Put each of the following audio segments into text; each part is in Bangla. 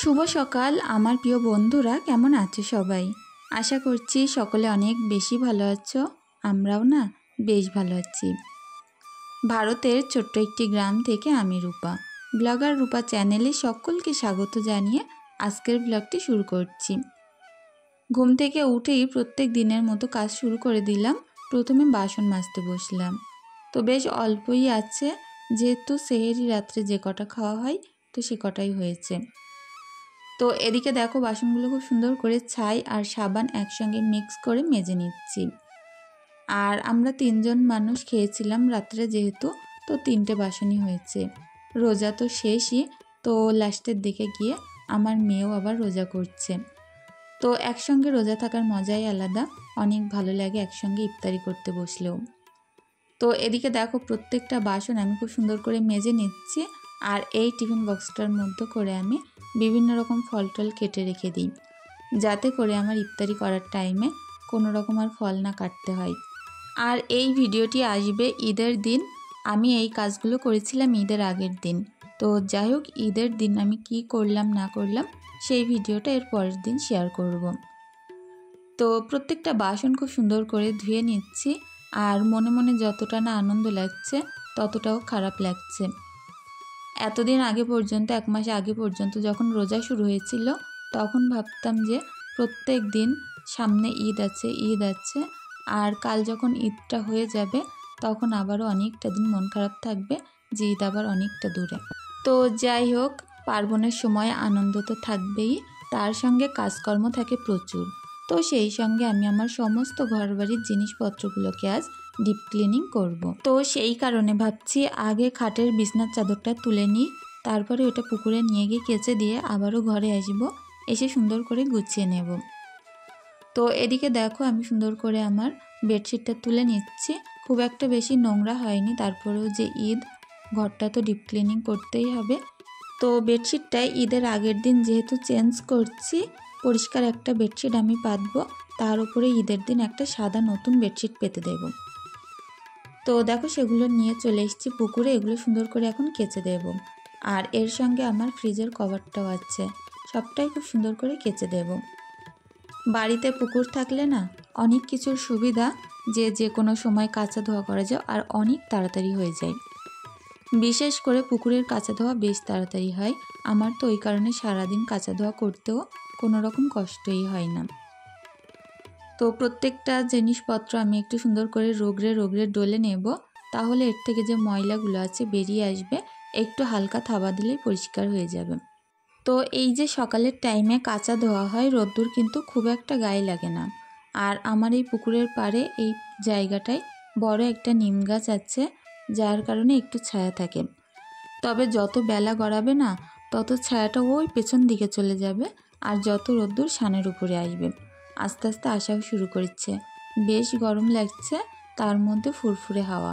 শুভ সকাল আমার প্রিয় বন্ধুরা, কেমন আছো সবাই? আশা করছি সকলে অনেক বেশি ভালো আছো। আমরাও না বেশ ভালো আছি। ভারতের ছোট্ট একটি গ্রাম থেকে আমি রূপা, ব্লগার রূপা চ্যানেলে সকলকে স্বাগত জানিয়ে আজকের ব্লগটি শুরু করছি। ঘুম থেকে উঠেই প্রত্যেক দিনের মতো কাজ শুরু করে দিলাম। প্রথমে বাসন মাজতে বসলাম। তো বেশ অল্পই আছে, যেহেতু সেহেরি রাত্রে যে কটা খাওয়া হয় তো সে কটাই হয়েছে। তো এদিকে দেখো বাসনগুলো খুব সুন্দর করে ছাই আর সাবান একসঙ্গে মিক্স করে মেজে নিচ্ছি। আর আমরা 3 জন মানুষ খেয়েছিলাম রাত্রে, যেহেতু তো 3টে বাসনই হয়েছে। রোজা তো শেষই, তো লাস্টের দিকে গিয়ে আমার মেয়েও আবার রোজা করছে। তো একসঙ্গে রোজা থাকার মজাই আলাদা, অনেক ভালো লাগে একসঙ্গে ইফতারি করতে বসলেও। তো এদিকে দেখো প্রত্যেকটা বাসন আমি খুব সুন্দর করে মেজে নিচ্ছি। আর এই টিফিন বক্সটার মধ্যে করে আমি বিভিন্ন রকম ফল টল কেটে রেখে দিই, যাতে করে আমার ইফতারি করার টাইমে কোনো রকম আর ফল না কাটতে হয়। আর এই ভিডিওটি আসবে ঈদের দিন। আমি এই কাজগুলো করেছিলাম ঈদের আগের দিন। তো যাই হোক, ঈদের দিন আমি কি করলাম না করলাম সেই ভিডিওটা এর পরের দিন শেয়ার করব। তো প্রত্যেকটা বাসন খুব সুন্দর করে ধুয়ে নিচ্ছি। আর মনে মনে যতটা না আনন্দ লাগছে ততটাও খারাপ লাগছে। এতদিন আগে পর্যন্ত, 1 মাস আগে পর্যন্ত যখন রোজা শুরু হয়েছিল, তখন ভাবতাম যে প্রত্যেক দিন সামনে ঈদ আছে, আর কাল যখন ঈদটা হয়ে যাবে তখন আবারও অনেকটা দিন মন খারাপ থাকবে যে ঈদ আবার অনেকটা দূরে। তো যাই হোক, পার্বণের সময় আনন্দ তো থাকবেই, তার সঙ্গে কাজকর্ম থাকে প্রচুর। তো সেই সঙ্গে আমি আমার সমস্ত ঘরবাড়ির জিনিসপত্রগুলোকে আজ ডিপ ক্লিনিং করব। তো সেই কারণে ভাবছি আগে খাটের বিছনার চাদরটা তুলে নিই, তারপরে ওটা পুকুরে নিয়ে গিয়ে কেচে দিয়ে আবারও ঘরে আসব, এসে সুন্দর করে গুছিয়ে নেব। তো এদিকে দেখো আমি সুন্দর করে আমার বেডশিটটা তুলে নিচ্ছি। খুব একটা বেশি নোংরা হয়নি, তারপরেও যে ঈদ, ঘরটা তো ডিপ ক্লিনিং করতেই হবে। তো বেডশিটটা ঈদের আগের দিন যেহেতু চেঞ্জ করছি, পরিষ্কার একটা বেডশিট আমি পাতবো, তার উপরে ঈদের দিন একটা সাদা নতুন বেডশিট পেতে দেব। তো দেখো সেগুলো নিয়ে চলে এসেছি পুকুরে, এগুলো সুন্দর করে এখন কেচে দেব। আর এর সঙ্গে আমার ফ্রিজের কভারটাও আছে, সবটাই খুব সুন্দর করে কেচে দেব। বাড়িতে পুকুর থাকলে না অনেক কিছুর সুবিধা, যে কোনো সময় কাচা ধোয়া করা যায় আর অনেক তাড়াতাড়ি হয়ে যায়। বিশেষ করে পুকুরের কাচা ধোয়া বেশ তাড়াতাড়ি হয়। আমার তো ওই কারণে সারাদিন কাচা ধোয়া করতেও কোনো রকম কষ্টই হয় না। তো প্রত্যেকটা জিনিসপত্র আমি একটু সুন্দর করে রগড়ে ডলে নেব, তাহলে এর থেকে যে ময়লাগুলো আছে বেরিয়ে আসবে, একটু হালকা থাবা দিলেই পরিষ্কার হয়ে যাবে। তো এই যে সকালের টাইমে কাচা ধোয়া হয়, রোদ্দুর কিন্তু খুব একটা গায়ে লাগে না। আর আমার এই পুকুরের পাড়ে এই জায়গাটায় বড় একটা নিম গাছ আছে, যার কারণে একটু ছায়া থাকে। তবে যত বেলা গড়াবে না তত ছায়াটা ওই পেছন দিকে চলে যাবে, আর যত রোদ্দুর সানের উপরে আসবে। আস্তে আস্তে আসাও শুরু করেছে, বেশ গরম লাগছে, তার মধ্যে ফুরফুরে হাওয়া।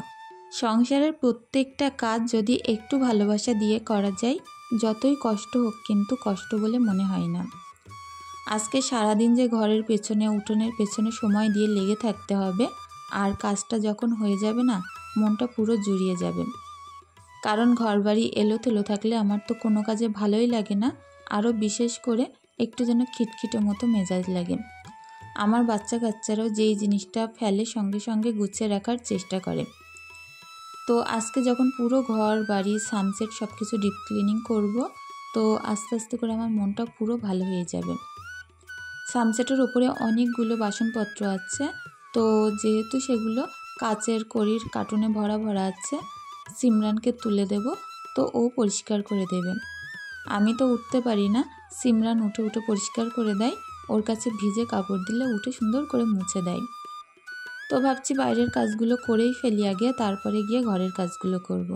সংসারের প্রত্যেকটা কাজ যদি একটু ভালোবাসা দিয়ে করা যায়, যতই কষ্ট হোক কিন্তু কষ্ট বলে মনে হয় না। আজকে সারাদিন যে ঘরের পেছনে, উঠোনের পেছনে সময় দিয়ে লেগে থাকতে হবে, আর কাজটা যখন হয়ে যাবে না মনটা পুরো জুড়িয়ে যাবে। কারণ ঘরবাড়ি এলোথেলো থাকলে আমার তো কোনো কাজে ভালোই লাগে না, আরও বিশেষ করে একটু যেন খিটখিটে মতো মেজাজ লাগে। আমার বাচ্চা কাচ্চারাও যেই জিনিসটা ফেলে সঙ্গে সঙ্গে গুছিয়ে রাখার চেষ্টা করে। তো আজকে যখন পুরো ঘর বাড়ি সানসেট সব কিছু ডিপ ক্লিনিং করব, তো আস্তে আস্তে করে আমার মনটা পুরো ভালো হয়ে যাবে। সানসেটের ওপরে অনেকগুলো বাসনপত্র আছে, তো যেহেতু সেগুলো কাচের কড়ির কার্টুনে ভরা আছে, সিমরানকে তুলে দেব, তো ও পরিষ্কার করে দেবে। আমি তো উঠতে পারি না, সিমরান উঠে পরিষ্কার করে দেয়। ওর কাছে ভিজে কাপড় দিলে উঠে সুন্দর করে মুছে দেয়। তো ভাবছি বাইরের কাজগুলো করেই ফেলি আগে, তারপরে গিয়ে ঘরের কাজগুলো করব।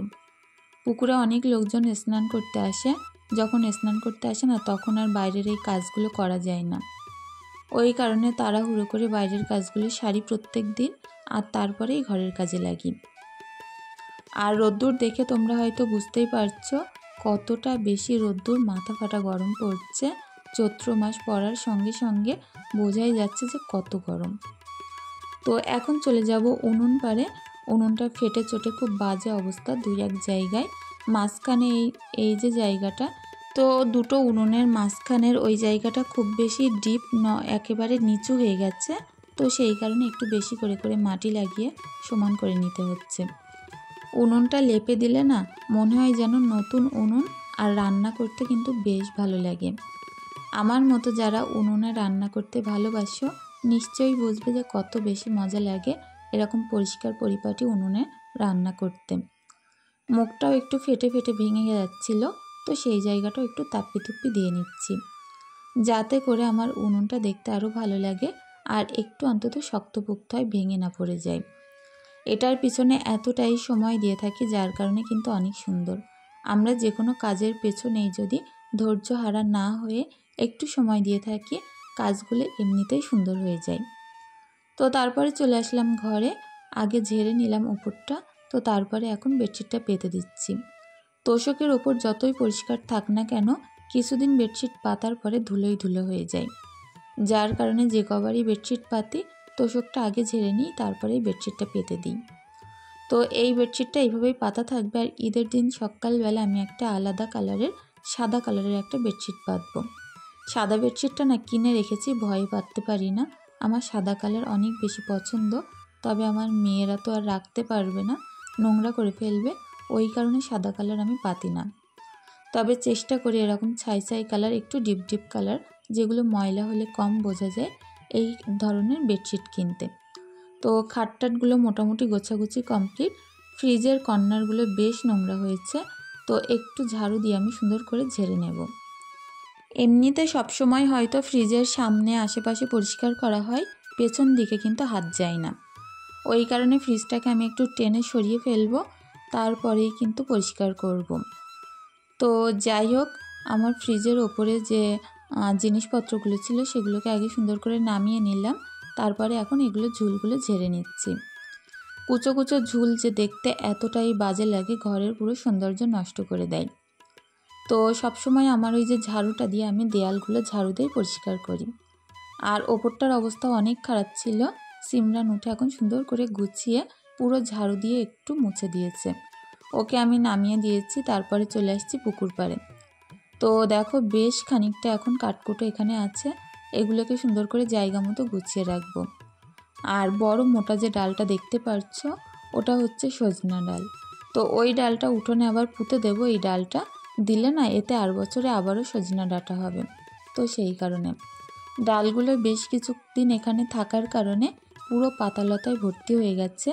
পুকুরে অনেক লোকজন স্নান করতে আসে, যখন স্নান করতে আসে না তখন আর বাইরের এই কাজগুলো করা যায় না। ওই কারণে তাড়াহুড়ো করে বাইরের কাজগুলো সারি প্রত্যেক দিন, আর তারপরেই ঘরের কাজে লাগি। আর রোদ্দুর দেখে তোমরা হয়তো বুঝতেই পারছো কতটা বেশি রোদ্দুর, মাথা ফাটা গরম পড়ছে। চৈত্র মাস পড়ার সঙ্গে সঙ্গে বোঝাই যাচ্ছে যে কত গরম। তো এখন চলে যাব উনুন পাড়ে। উনুনটা ফেটে চটে খুব বাজে অবস্থা 2-1 জায়গায়। মাঝখানে এই যে জায়গাটা, তো দুটো উনুনের মাঝখানের ওই জায়গাটা খুব বেশি ডিপ একেবারে নিচু হয়ে গেছে, তো সেই কারণে একটু বেশি করে করে মাটি লাগিয়ে সমান করে নিতে হচ্ছে। উনুনটা লেপে দিলে না মনে হয় যেন নতুন উনুন, আর রান্না করতে কিন্তু বেশ ভালো লাগে। আমার মতো যারা উনুনে রান্না করতে ভালোবাসো নিশ্চয়ই বুঝবে যে কত বেশি মজা লাগে এরকম পরিষ্কার পরিপাটি উনুনে রান্না করতে। মুখটাও একটু ফেটে ফেটে ভেঙে যাচ্ছিল, তো সেই জায়গাটাও একটু তাপ্পি তুপ্পি দিয়ে নিচ্ছি, যাতে করে আমার উনুনটা দেখতে আরও ভালো লাগে আর একটু অন্তত শক্তপোক্ত হয়, ভেঙে না পড়ে যায়। এটার পিছনে এতটাই সময় দিয়ে থাকি যার কারণে কিন্তু অনেক সুন্দর। আমরা যে কোনো কাজের পেছনেই যদি ধৈর্য হারা না হয়ে একটু সময় দিয়ে থাকি, কাজগুলো এমনিতেই সুন্দর হয়ে যায়। তো তারপরে চলে আসলাম ঘরে, আগে ঝেড়ে নিলাম উপরটা, তো তারপরে এখন বেডশিটটা পেতে দিচ্ছি। তোশকের ওপর যতই পরিষ্কার থাক না কেন কিছুদিন বেডশিট পাতার পরে ধুলোই ধুলো হয়ে যায়, যার কারণে যে কবারই বেডশিট পাতি তোশকটা আগে ঝেড়ে নিই, তারপরেই বেডশিটটা পেতে দিই। তো এই বেডশিটটা এইভাবেই পাতা থাকবে। আর ঈদের দিন সকালবেলা আমি একটা আলাদা কালারের সাদা কালারের একটা বেডশিট পাতবো। সাদা বেডশিটটা না কিনে রেখেছি, ভয়ে পাততে পারি না। আমার সাদা কালার অনেক বেশি পছন্দ, তবে আমার মেয়েরা তো আর রাখতে পারবে না, নোংরা করে ফেলবে, ওই কারণে সাদা কালার আমি পাতি না। তবে চেষ্টা করি এরকম ছাই ছাই কালার, একটু ডিপ ডিপ কালার, যেগুলো ময়লা হলে কম বোঝা যায়, এই ধরনের বেডশিট কিনতে। তো খাটটাটগুলো মোটামুটি গোছাগুছি কমপ্লিট। ফ্রিজের কর্নারগুলো বেশ নোংরা হয়েছে, তো একটু ঝাড়ু দিয়ে আমি সুন্দর করে ঝেড়ে নেব। এমনিতে সবসময় হয়তো ফ্রিজের সামনে আশেপাশে পরিষ্কার করা হয়, পেছন দিকে কিন্তু হাত যায় না, ওই কারণে ফ্রিজটাকে আমি একটু টেনে সরিয়ে ফেলবো, তারপরেই কিন্তু পরিষ্কার করব। তো যাই হোক, আমার ফ্রিজের ওপরে যে জিনিসপত্রগুলো ছিল সেগুলোকে আগে সুন্দর করে নামিয়ে নিলাম, তারপরে এখন এগুলো ঝুলগুলো ঝেড়ে নিচ্ছি। কুচো কুচো ঝুল যে দেখতে এতটাই বাজে লাগে, ঘরের পুরো সৌন্দর্য নষ্ট করে দেয়। তো সবসময় আমার ওই যে ঝাড়ুটা দিয়ে আমি দেয়ালগুলো ঝাড়ু দিয়ে পরিষ্কার করি। আর ওপরটার অবস্থা অনেক খারাপ ছিল, সিমরান উঠে এখন সুন্দর করে গুছিয়ে পুরো ঝাড়ু দিয়ে একটু মুছে দিয়েছে। ওকে আমি নামিয়ে দিয়েছি, তারপরে চলে আসছি পুকুর পাড়ে। তো দেখো বেশ খানিকটা এখন কাঠকুটো এখানে আছে, এগুলোকে সুন্দর করে জায়গা মতো গুছিয়ে রাখবো। আর বড় মোটা যে ডালটা দেখতে পাচ্ছ ওটা হচ্ছে সজনা ডাল, তো ওই ডালটা উঠোনে আবার পুঁতে দেবো। এই ডালটা দিলে না এতে আর বছরে আবারও সজনা ডাঁটা হবে, তো সেই কারণে ডালগুলো বেশ কিছুদিন এখানে থাকার কারণে পুরো পাতালতায় ভর্তি হয়ে গেছে,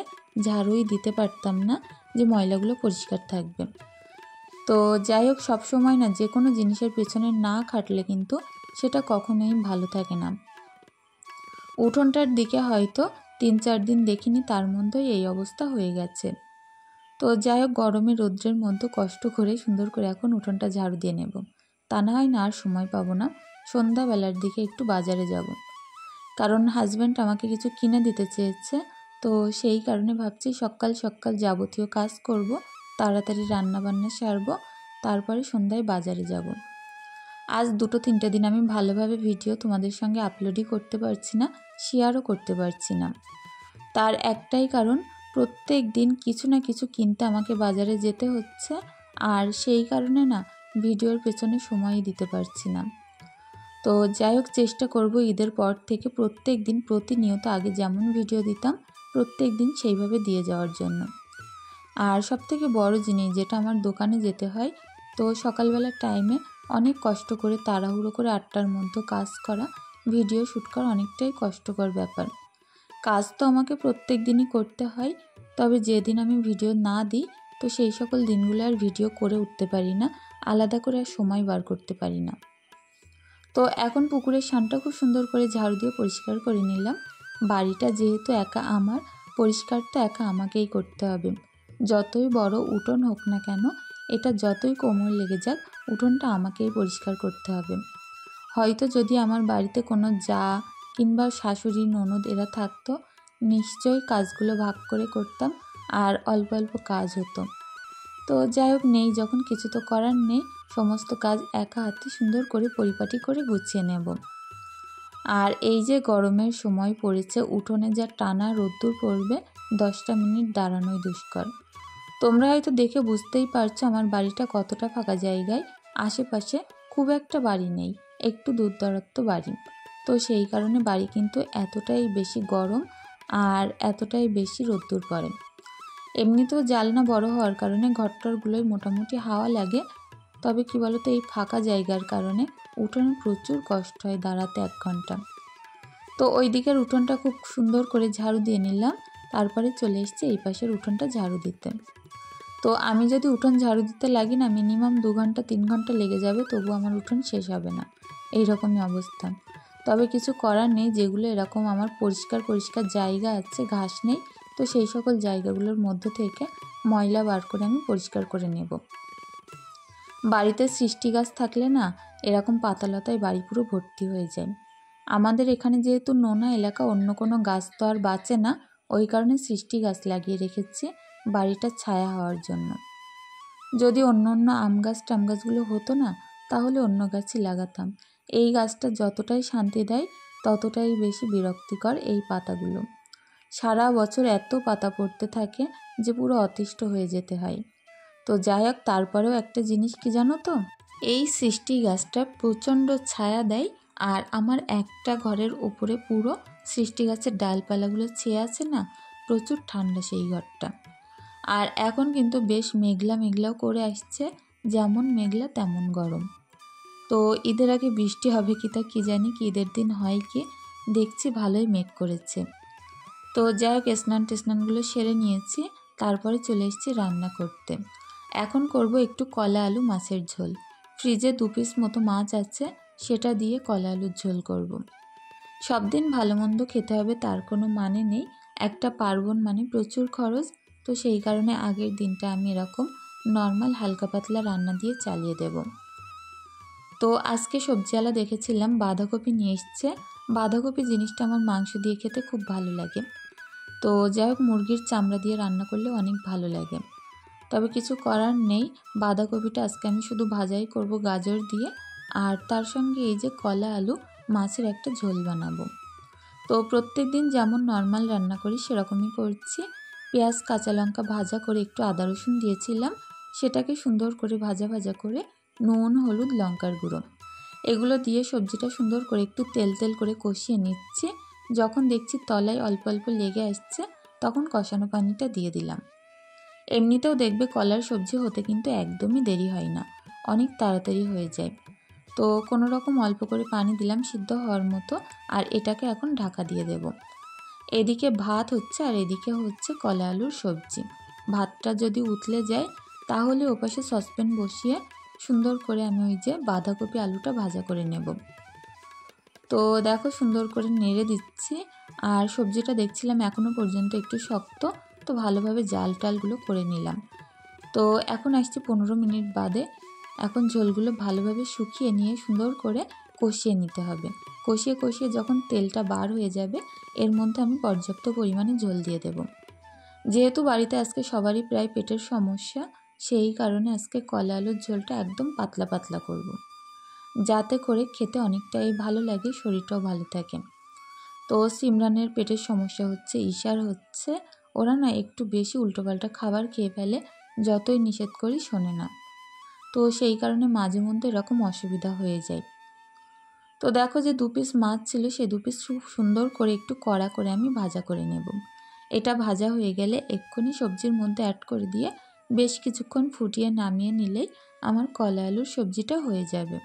ঝাড়ুই দিতে পারতাম না যে ময়লাগুলো পরিষ্কার থাকবে। তো যাই হোক, সবসময় না যে কোনো জিনিসের পেছনে না খাটলে কিন্তু সেটা কখনোই ভালো থাকে না। উঠোনটার দিকে হয়তো 3-4 দিন দেখিনি, তার মধ্যেই এই অবস্থা হয়ে গেছে। তো যাই হোক, গরমে রৌদ্রের মধ্যে কষ্ট করে সুন্দর করে এখন উঠোনটা ঝাড়ু দিয়ে নেব, তা না হয় না আর সময় পাবো না। সন্ধ্যাবেলার দিকে একটু বাজারে যাব, কারণ হাজব্যান্ড আমাকে কিছু কিনে দিতে চেয়েছে, তো সেই কারণে ভাবছি সকাল সকাল যাবতীয় কাজ করব, তাড়াতাড়ি রান্না বান্না সারবো, তারপরে সন্ধ্যায় বাজারে যাব। আজ 2-3 দিন আমি ভালোভাবে ভিডিও তোমাদের সঙ্গে আপলোডই করতে পারছি না, শেয়ারও করতে পারছি না। তার একটাই কারণ, প্রত্যেক দিন কিছু না কিছু কিনতে আমাকে বাজারে যেতে হচ্ছে, আর সেই কারণে না ভিডিওর পেছনে সময়ই দিতে পারছি না। তো যাই হোক, চেষ্টা করব ঈদের পর থেকে প্রত্যেক দিন প্রতিনিয়ত আগে যেমন ভিডিও দিতাম প্রত্যেক দিন সেইভাবে দিয়ে যাওয়ার জন্য। আর সবথেকে বড় জিনিস যেটা, আমার দোকানে যেতে হয়, তো সকালবেলার টাইমে অনেক কষ্ট করে তাড়াহুড়ো করে 8টার মধ্যে কাজ করা, ভিডিও শ্যুট করা অনেকটাই কষ্টকর ব্যাপার। কাজ তো আমাকে প্রত্যেক দিনই করতে হয়, তবে যেদিন আমি ভিডিও না দিই তো সেই সকল দিনগুলো আর ভিডিও করে উঠতে পারি না, আলাদা করে আর সময় বার করতে পারি না। তো এখন পুকুরের শানটা খুব সুন্দর করে ঝাড়ু দিয়ে পরিষ্কার করে নিলাম। বাড়িটা যেহেতু একা আমার, পরিষ্কার তো একা আমাকেই করতে হবে। যতই বড় উঠোন হোক না কেন, এটা যতই কোমর লেগে যাক, উঠোনটা আমাকেই পরিষ্কার করতে হবে। হয়তো যদি আমার বাড়িতে কোনো জা কিংবা শাশুড়ি ননদ এরা থাকতো, নিশ্চয়ই কাজগুলো ভাগ করে করতাম আর অল্প অল্প কাজ হতো। তো যাই হোক, নেই যখন, কিছু তো করার নেই, সমস্ত কাজ একা হাতে সুন্দর করে পরিপাটি করে গুছিয়ে নেব। আর এই যে গরমের সময় পড়েছে, উঠোনে যা টানা রোদ্দুর পড়বে, 10টা মিনিট দাঁড়ানোই দুষ্কর। তোমরা হয়তো দেখে বুঝতেই পারছো আমার বাড়িটা কতটা ফাঁকা জায়গায়, আশেপাশে খুব একটা বাড়ি নেই, একটু দূর দূরত্ব বাড়ি। তো সেই কারণে বাড়ি কিন্তু এতটাই বেশি গরম আর এতটাই বেশি রোদ্দুর পড়ে। এমনিতেও জানলা বড় হওয়ার কারণে ঘরটরগুলোয় মোটামুটি হাওয়া লাগে, তবে কি বলতো এই ফাঁকা জায়গার কারণে উঠোনে প্রচুর কষ্ট হয় দাঁড়াতে 1 ঘন্টা। তো ওই দিকের উঠোনটা খুব সুন্দর করে ঝাড়ু দিয়ে নিলাম, তারপরে চলে এসেছি এই পাশের উঠোনটা ঝাড়ু দিতে। তো আমি যদি উঠোন ঝাড়ু দিতে লাগি না, মিনিমাম 2 ঘন্টা 3 ঘন্টা লেগে যাবে, তবু আমার উঠোন শেষ হবে না, এইরকমই অবস্থা। তবে কিছু করার নেই, যেগুলো এরকম আমার পরিষ্কার পরিষ্কার জায়গা আছে, ঘাস নেই, তো সেই সকল জায়গাগুলোর মধ্য থেকে ময়লা বার করে আমি পরিষ্কার করে নেব। বাড়িতে সৃষ্টি গাছ থাকলে না এরকম পাতালতায় বাড়ি পুরো ভর্তি হয়ে যায়। আমাদের এখানে যেহেতু নোনা এলাকা, অন্য কোনো গাছ তো আর বাঁচে না, ওই কারণে সৃষ্টি গাছ লাগিয়ে রেখেছি বাড়িটা ছায়া হওয়ার জন্য। যদি অন্য অন্য আম গাছ টাম গাছগুলো হতো না, তাহলে অন্য গাছই লাগাতাম। এই গাছটা যতটাই শান্তি দেয় ততটাই বেশি বিরক্তিকর এই পাতাগুলো। সারা বছর এত পাতা পড়তে থাকে যে পুরো অতিষ্ঠ হয়ে যেতে হয়। তো যাই হোক, তারপরেও একটা জিনিস কি জানো তো, এই সৃষ্টি গাছটা প্রচণ্ড ছায়া দেয়, আর আমার একটা ঘরের উপরে পুরো সৃষ্টি গাছের ডালপালাগুলো ছেয়ে আছে না, প্রচুর ঠান্ডা সেই ঘরটা। আর এখন কিন্তু বেশ মেঘলা মেঘলাও করে আসছে, যেমন মেঘলা তেমন গরম। তো ঈদের আগে বৃষ্টি হবে কি তা কি জানি, কি ঈদের দিন হয় কি, দেখছি ভালোই মেঘ করেছে। তো যাই হোক, স্নানগুলো সেরে নিয়েছি, তারপরে চলে এসেছি রান্না করতে। এখন করব একটু কলা আলু মাছের ঝোল। ফ্রিজে 2 পিস মতো মাছ আছে, সেটা দিয়ে কলা আলুর ঝোল করব। সব দিন ভালো মন্দ খেতে হবে তার কোনো মানে নেই, একটা পার্বণ মানে প্রচুর খরচ, তো সেই কারণে আগের দিনটা আমি এরকম নর্মাল হালকা পাতলা রান্না দিয়ে চালিয়ে দেব। তো আজকে সবজিওয়ালা দেখেছিলাম বাঁধাকপি নিয়ে এসছে। বাঁধাকপি জিনিসটা আমার মাংস দিয়ে খেতে খুব ভালো লাগে। তো যাই হোক, মুরগির চামড়া দিয়ে রান্না করলে অনেক ভালো লাগে। তবে কিছু করার নেই, বাঁধাকপিটা আজকে আমি শুধু ভাজাই করব গাজর দিয়ে, আর তার সঙ্গে এই যে কলা আলু মাছের একটা ঝোল বানাবো। তো প্রত্যেক দিন যেমন নর্মাল রান্না করি সেরকমই করছি। পেঁয়াজ কাঁচা লঙ্কা ভাজা করে একটু আদা রসুন দিয়েছিলাম, সেটাকে সুন্দর করে ভাজা ভাজা করে নুন হলুদ লঙ্কার গুঁড়ো এগুলো দিয়ে সবজিটা সুন্দর করে একটু তেল তেল করে কষিয়ে নিচ্ছি। যখন দেখছি তলায় অল্প অল্প লেগে আসছে, তখন কষানো পানিটা দিয়ে দিলাম। এমনিতেও দেখবে কলার সবজি হতে কিন্তু একদমই দেরি হয় না, অনেক তাড়াতাড়ি হয়ে যায়। তো কোনো রকম অল্প করে পানি দিলাম সিদ্ধ হওয়ার মতো, আর এটাকে এখন ঢাকা দিয়ে দেব। এদিকে ভাত হচ্ছে আর এদিকে হচ্ছে কলা আলুর সবজি। ভাতটা যদি উতলে যায় তাহলে ওপাশে সসপ্যান বসিয়ে সুন্দর করে আমি ওই যে বাঁধাকপি আলুটা ভাজা করে নেব। তো দেখো সুন্দর করে নেড়ে দিচ্ছি, আর সবজিটা দেখছিলাম এখনও পর্যন্ত একটু শক্ত, তো ভালোভাবে জাল টালগুলো করে নিলাম। তো এখন আসছি 15 মিনিট বাদে। এখন ঝোলগুলো ভালোভাবে শুকিয়ে নিয়ে সুন্দর করে কষিয়ে নিতে হবে। কষিয়ে কষিয়ে যখন তেলটা বার হয়ে যাবে, এর মধ্যে আমি পর্যাপ্ত পরিমাণে ঝোল দিয়ে দেব। যেহেতু বাড়িতে আজকে সবারই প্রায় পেটের সমস্যা, সেই কারণে আজকে কলা আলুর ঝোলটা একদম পাতলা পাতলা করব, যাতে করে খেতে অনেকটাই ভালো লাগে, শরীরটাও ভালো থাকে। তো সিমরানের পেটের সমস্যা হচ্ছে, ঈশার হচ্ছে, ওরা না একটু বেশি উল্টোপাল্টা খাবার খেয়ে ফেলে, যতই নিষেধ করি শোনে না। তো সেই কারণে মাঝে মধ্যে এরকম অসুবিধা হয়ে যায়। তো দেখো যে 2 পিস মাছ ছিল, সেই 2 পিস খুব সুন্দর করে একটু কড়া করে আমি ভাজা করে নেব। এটা ভাজা হয়ে গেলে এক্ষুনি সবজির মধ্যে অ্যাড করে দিয়ে বেশ কিছুক্ষণ ফুটিয়ে নামিয়ে নিলেই আমার কলা আলুর সবজিটা হয়ে যাবে।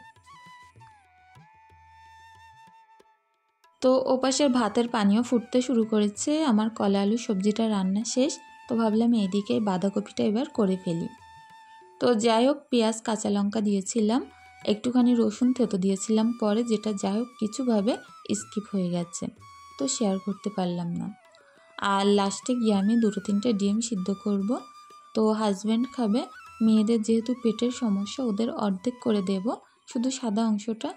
তো ওপাশের ভাতের পানিও ফুটতে শুরু করেছে, আমার কলা আলুর সবজিটা রান্না শেষ। তো ভাবলাম এইদিকে বাঁধাকপিটা এবার করে ফেলি। তো যাই হোক, পেঁয়াজ কাঁচা লঙ্কা দিয়েছিলাম, একটুখানি রসুন থেতো দিয়েছিলাম পরে, যেটা যাই হোক কিছুভাবে স্কিপ হয়ে গেছে, তো শেয়ার করতে পারলাম না। আর লাস্টে গিয়ে আমি 2-3টে ডিম সিদ্ধ করব। তো হাজব্যান্ড খাবে, মেয়েদের যেহেতু পেটের সমস্যা ওদের অর্ধেক করে দেব, শুধু সাদা অংশটা,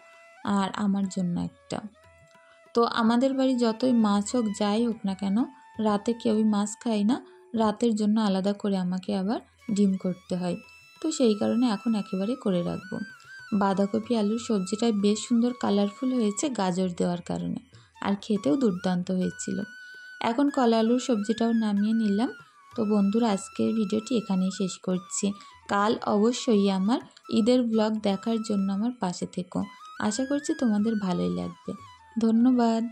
আর আমার জন্য একটা। তো আমাদের বাড়ি যতই মাছ হোক যাই হোক না কেন, রাতে কেউই মাছ খায় না, রাতের জন্য আলাদা করে আমাকে আবার ডিম করতে হয়। তো সেই কারণে এখন একেবারে করে রাখবো। বাঁধাকপি আলুর সবজিটায় বেশ সুন্দর কালারফুল হয়েছে গাজর দেওয়ার কারণে, আর খেতেও দুর্দান্ত হয়েছিল। এখন কলা আলুর সবজিটাও নামিয়ে নিলাম। তো বন্ধুরা, আজকের ভিডিওটি এখানেই শেষ করছি। কাল অবশ্যই আমার ঈদের ব্লগ দেখার জন্য আমার পাশে থেকো। আশা করছি তোমাদের ভালোই লাগবে। ধন্যবাদ।